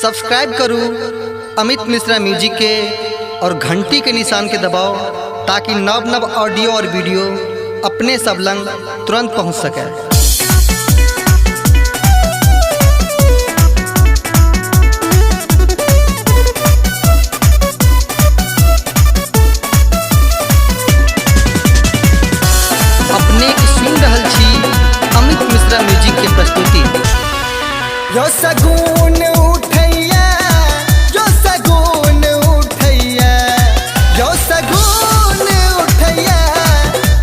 Subscribe करूँ Amit Mishra music के और घंटी के निशान के दबाओ ताकि नव नव ऑडियो और वीडियो अपने सब लंग तुरंत पहुँच सके। अमित मिश्रा म्यूजिक के प्रस्तुति। यो सगुन उठैया, यो सगुन उठैया, यो सगुन उठैया,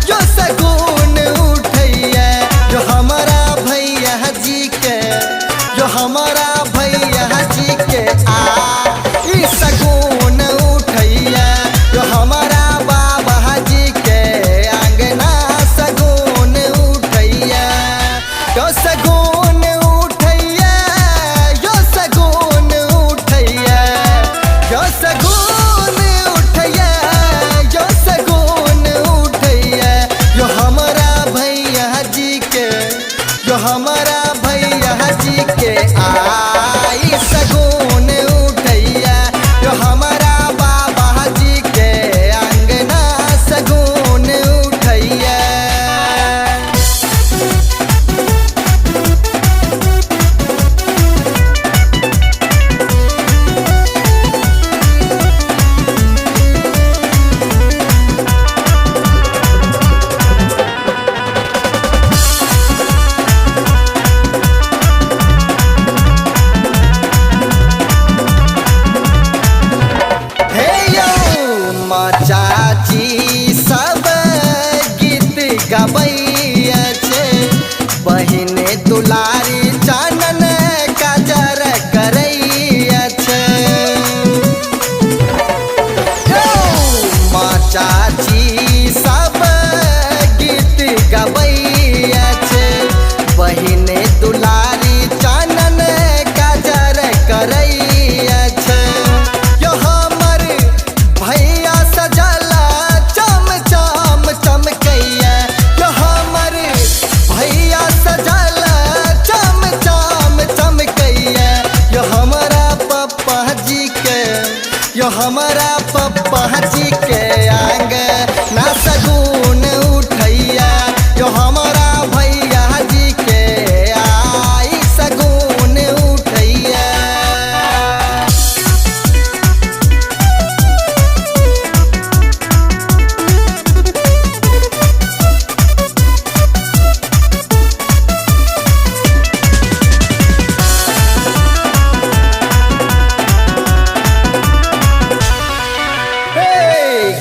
यो सगुन उठैया, जो हमारा भैया जी के, जो हमारा भैया जी के ई सगुन उठैया, जो हमारा बाबा जी के आंगना सगुन उठैया, यो सगुन उठैया, यो सगुन उठैया, यो सगुन उठैया, यो सगुन उठैया, यो हमारा भैया जी के, जो हमारा भैया जी के आई सगुन उठैया, जो हमारा बाबा जी के अंगना सगुन उठैया। चाची सब गीत गबैया छे, बहिने दुलारी चानन काजर करैया छे। माँ चाची सब गीत गबैया छे, बहिने दुलारी चानन काजर करैया छे। भैया सजला चम चम चमकैया, जो हमर भैया सजला चम चम चमकैया, जो हमारा पप्पा जी के, जो हमारा पप्पा जी के आंग ना सगुन उठैया, जो हमारा भैया जी के आई सगुन उठैया।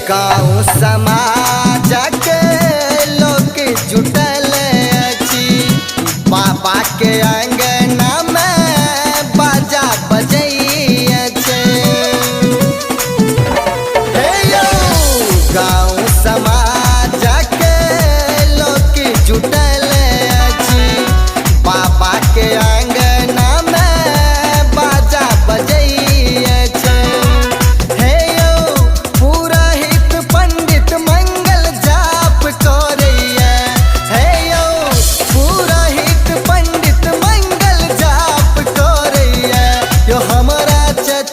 गाँव समाज के लोग जुटल अछि, बाबा के अंगना में बाजा बजैया छे। गाँव समाज के लोग जुटल अछि, बाबा के अंगना में बाजा बजैया छे।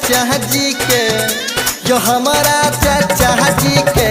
चाचा जी के, जो हमारा चाचा जी के